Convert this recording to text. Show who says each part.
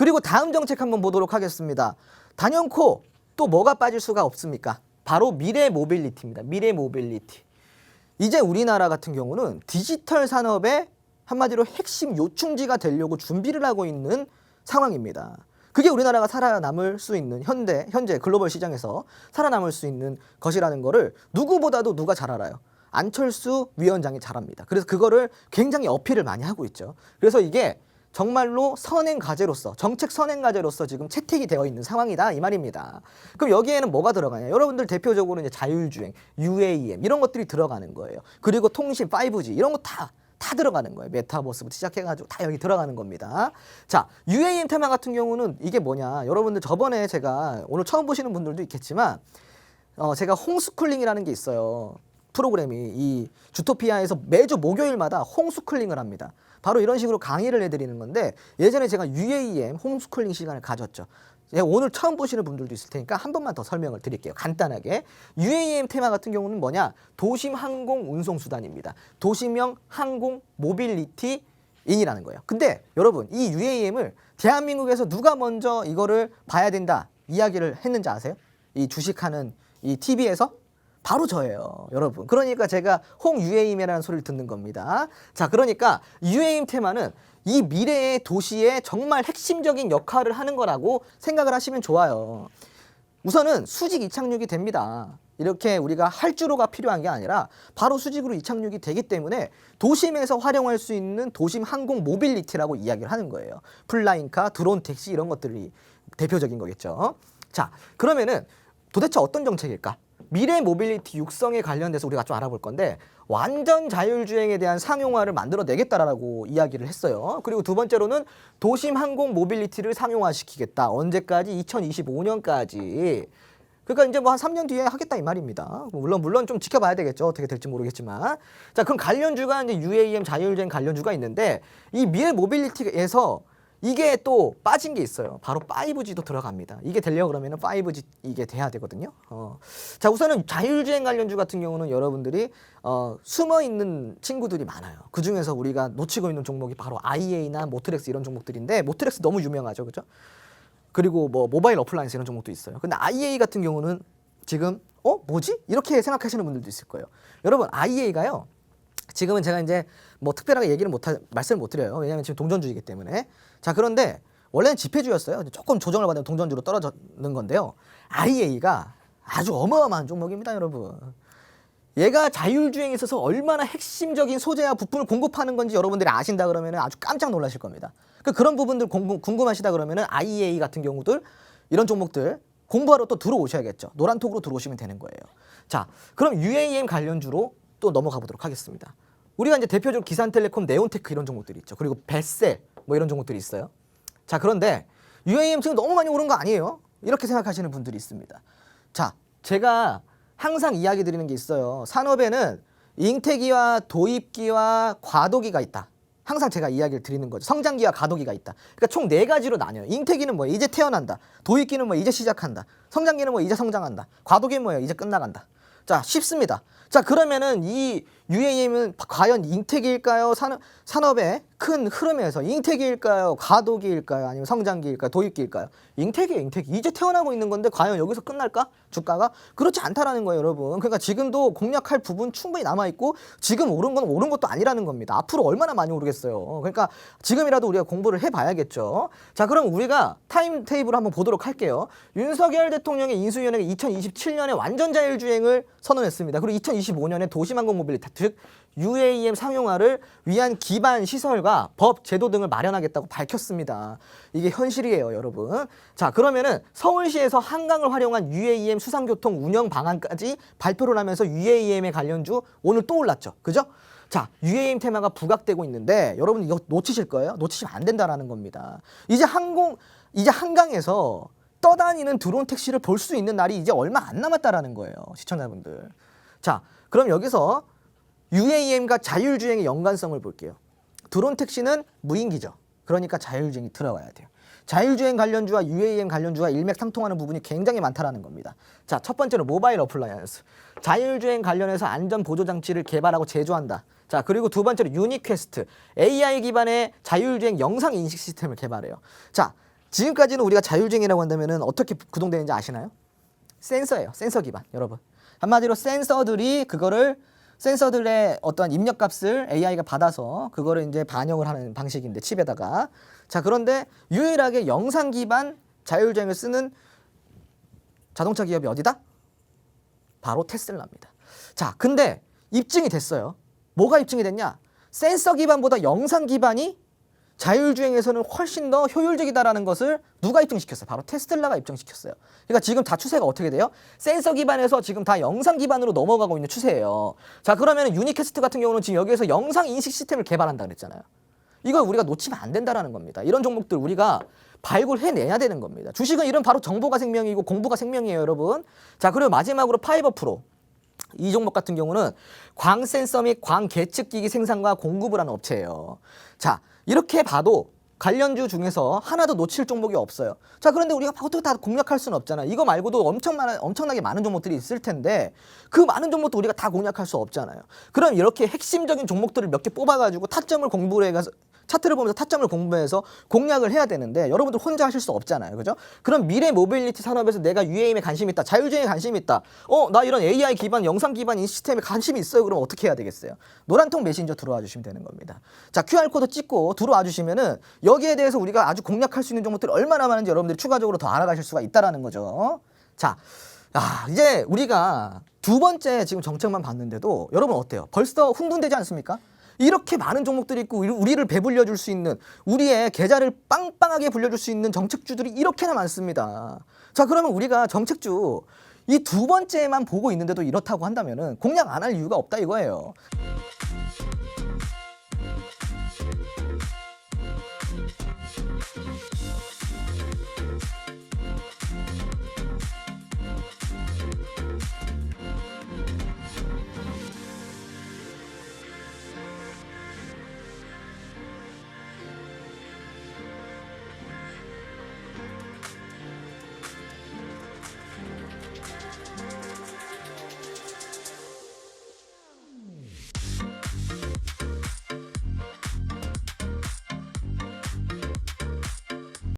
Speaker 1: 그리고 다음 정책 한번 보도록 하겠습니다. 단연코 또 뭐가 빠질 수가 없습니까? 바로 미래 모빌리티입니다. 미래 모빌리티. 이제 우리나라 같은 경우는 디지털 산업의 한마디로 핵심 요충지가 되려고 준비를 하고 있는 상황입니다. 그게 우리나라가 살아남을 수 있는 현재 글로벌 시장에서 살아남을 수 있는 것이라는 거를 누구보다도 누가 잘 알아요. 안철수 위원장이 잘 압니다. 그래서 그거를 굉장히 어필을 많이 하고 있죠. 그래서 이게 정말로 선행과제로서 정책 선행과제로서 지금 채택이 되어 있는 상황이다 이 말입니다. 그럼 여기에는 뭐가 들어가냐? 여러분들 대표적으로 이제 자율주행, UAM 이런 것들이 들어가는 거예요. 그리고 통신, 5G 이런 거 다 들어가는 거예요. 메타버스부터 시작해가지고 다 여기 들어가는 겁니다. 자, UAM 테마 같은 경우는 이게 뭐냐? 여러분들 저번에 제가 오늘 처음 보시는 분들도 있겠지만 제가 홈스쿨링이라는 게 있어요. 프로그램이 이 주토피아에서 매주 목요일마다 홈스쿨링을 합니다. 바로 이런 식으로 강의를 해드리는 건데 예전에 제가 UAM 홈스쿨링 시간을 가졌죠. 오늘 처음 보시는 분들도 있을 테니까 한 번만 더 설명을 드릴게요. 간단하게. UAM 테마 같은 경우는 뭐냐? 도심 항공 운송 수단입니다. 도심형 항공 모빌리티 인이라는 거예요. 근데 여러분 이 UAM을 대한민국에서 누가 먼저 이거를 봐야 된다 이야기를 했는지 아세요? 이 주식하는 이 TV에서? 바로 저예요, 여러분. 그러니까 제가 홍UAM이라는 소리를 듣는 겁니다. 자, 그러니까 UAM 테마는 이 미래의 도시에 정말 핵심적인 역할을 하는 거라고 생각을 하시면 좋아요. 우선은 수직 이착륙이 됩니다. 이렇게 우리가 할주로가 필요한 게 아니라 바로 수직으로 이착륙이 되기 때문에 도심에서 활용할 수 있는 도심 항공 모빌리티라고 이야기를 하는 거예요. 플라잉카, 드론 택시 이런 것들이 대표적인 거겠죠. 자, 그러면은 도대체 어떤 정책일까? 미래 모빌리티 육성에 관련돼서 우리가 좀 알아볼 건데 완전 자율주행에 대한 상용화를 만들어내겠다라고 이야기를 했어요. 그리고 두 번째로는 도심 항공 모빌리티를 상용화시키겠다. 언제까지? 2025년까지. 그러니까 이제 뭐 한 3년 뒤에 하겠다 이 말입니다. 물론 좀 지켜봐야 되겠죠. 어떻게 될지 모르겠지만. 자, 그럼 관련주가 이제 UAM 자율주행 관련주가 있는데 이 미래 모빌리티에서 이게 또 빠진 게 있어요. 바로 5G도 들어갑니다. 이게 되려고 그러면 5G 이게 돼야 되거든요. 자, 우선은 자율주행 관련주 같은 경우는 여러분들이 숨어 있는 친구들이 많아요. 그 중에서 우리가 놓치고 있는 종목이 바로 IA나 모트렉스 이런 종목들인데 모트렉스 너무 유명하죠, 그죠? 그리고 뭐 모바일 어플라이언스 이런 종목도 있어요. 근데 IA 같은 경우는 지금 뭐지? 이렇게 생각하시는 분들도 있을 거예요. 여러분 IA가요. 지금은 제가 이제 뭐 특별하게 말씀을 못 드려요. 왜냐하면 지금 동전주이기 때문에. 자, 그런데 원래는 지폐주였어요. 조금 조정을 받으면 동전주로 떨어지는 건데요. IA가 아주 어마어마한 종목입니다, 여러분. 얘가 자율주행에 있어서 얼마나 핵심적인 소재와 부품을 공급하는 건지 여러분들이 아신다 그러면 아주 깜짝 놀라실 겁니다. 그런 부분들 궁금하시다 그러면 IA 같은 경우들 이런 종목들 공부하러 또 들어오셔야겠죠. 노란톡으로 들어오시면 되는 거예요. 자, 그럼 UAM 관련주로 또 넘어가 보도록 하겠습니다. 우리가 이제 대표적으로 기산텔레콤, 네온테크 이런 종목들이 있죠. 그리고 벨셀 뭐 이런 종목들이 있어요. 자, 그런데 UAM 지금 너무 많이 오른 거 아니에요? 이렇게 생각하시는 분들이 있습니다. 자, 제가 항상 이야기 드리는 게 있어요. 산업에는 잉태기와 도입기와 과도기가 있다. 항상 제가 이야기를 드리는 거죠. 성장기와 과도기가 있다. 그러니까 총 4가지로 나뉘어요. 잉태기는 뭐예요? 이제 태어난다. 도입기는 뭐예요? 이제 시작한다. 성장기는 뭐예요? 이제 성장한다. 과도기는 뭐예요? 이제 끝나간다. 자, 쉽습니다. 자, 그러면은 이 UAM은 과연 잉태기일까요? 산업의 큰 흐름에서 잉태기일까요? 과도기일까요? 아니면 성장기일까요? 도입기일까요? 잉태기예요, 잉태기. 이제 태어나고 있는 건데 과연 여기서 끝날까? 주가가? 그렇지 않다라는 거예요, 여러분. 그러니까 지금도 공략할 부분 충분히 남아있고 지금 오른 건 오른 것도 아니라는 겁니다. 앞으로 얼마나 많이 오르겠어요. 그러니까 지금이라도 우리가 공부를 해봐야겠죠. 자, 그럼 우리가 타임 테이블을 한번 보도록 할게요. 윤석열 대통령의 인수위원회가 2027년에 완전 자율주행을 선언했습니다. 그리고 2025년에 도시항공 모빌리티, 즉 UAM 상용화를 위한 기반 시설과 법, 제도 등을 마련하겠다고 밝혔습니다. 이게 현실이에요, 여러분. 자, 그러면은 서울시에서 한강을 활용한 UAM 수상교통 운영 방안까지 발표를 하면서 UAM에 관련주 오늘 또 올랐죠. 그죠? 자, UAM 테마가 부각되고 있는데 여러분 이거 놓치실 거예요? 놓치시면 안 된다라는 겁니다. 이제 한강에서 떠다니는 드론 택시를 볼 수 있는 날이 이제 얼마 안 남았다라는 거예요, 시청자분들. 자, 그럼 여기서 UAM과 자율주행의 연관성을 볼게요. 드론 택시는 무인기죠. 그러니까 자율주행이 들어가야 돼요. 자율주행 관련주와 UAM 관련주가 일맥상통하는 부분이 굉장히 많다라는 겁니다. 자, 첫 번째는 모바일 어플라이언스. 자율주행 관련해서 안전보조장치를 개발하고 제조한다. 자, 그리고 두 번째로 유니퀘스트. AI 기반의 자율주행 영상인식 시스템을 개발해요. 자, 지금까지는 우리가 자율주행이라고 한다면 어떻게 구동되는지 아시나요? 센서예요. 센서 기반. 여러분. 한마디로 센서들이 센서들의 어떤 입력값을 AI가 받아서 그거를 이제 반영을 하는 방식인데 칩에다가. 자, 그런데 유일하게 영상 기반 자율주행을 쓰는 자동차 기업이 어디다? 바로 테슬라입니다. 자, 근데 입증이 됐어요. 뭐가 입증이 됐냐? 센서 기반보다 영상 기반이 자율주행에서는 훨씬 더 효율적이다라는 것을 누가 입증시켰어요? 바로 테슬라가 입증시켰어요. 그러니까 지금 다 추세가 어떻게 돼요? 센서 기반에서 지금 다 영상 기반으로 넘어가고 있는 추세예요. 자, 그러면 유니캐스트 같은 경우는 지금 여기에서 영상 인식 시스템을 개발한다 그랬잖아요. 이걸 우리가 놓치면 안 된다라는 겁니다. 이런 종목들 우리가 발굴해내야 되는 겁니다. 주식은 이런 바로 정보가 생명이고 공부가 생명이에요, 여러분. 자, 그리고 마지막으로 파이버 프로. 이 종목 같은 경우는 광 센서 및 광 계측기기 생산과 공급을 하는 업체예요. 자, 이렇게 봐도 관련주 중에서 하나도 놓칠 종목이 없어요. 자, 그런데 우리가 어떻게 다 공략할 수는 없잖아요. 이거 말고도 엄청나게 많은 종목들이 있을 텐데 그 많은 종목도 우리가 다 공략할 수 없잖아요. 그럼 이렇게 핵심적인 종목들을 몇 개 뽑아가지고 타점을 공부를 해가서 차트를 보면서 타점을 공부해서 공략을 해야 되는데 여러분들 혼자 하실 수 없잖아요. 그죠? 그럼 미래 모빌리티 산업에서 내가 UAM에 관심이 있다. 자율주행에 관심이 있다. 나 이런 AI 기반, 영상 기반 이 시스템에 관심이 있어요. 그럼 어떻게 해야 되겠어요? 노란통 메신저 들어와 주시면 되는 겁니다. 자, QR코드 찍고 들어와 주시면은 여기에 대해서 우리가 아주 공략할 수 있는 종목들이 얼마나 많은지 여러분들이 추가적으로 더 알아가실 수가 있다라는 거죠. 자, 이제 우리가 두 번째 지금 정책만 봤는데도 여러분 어때요? 벌써 흥분되지 않습니까? 이렇게 많은 종목들이 있고 우리를 배불려 줄 수 있는 우리의 계좌를 빵빵하게 불려줄 수 있는 정책주들이 이렇게나 많습니다. 자, 그러면 우리가 정책주 이 두 번째만 보고 있는데도 이렇다고 한다면은 공략 안 할 이유가 없다 이거예요.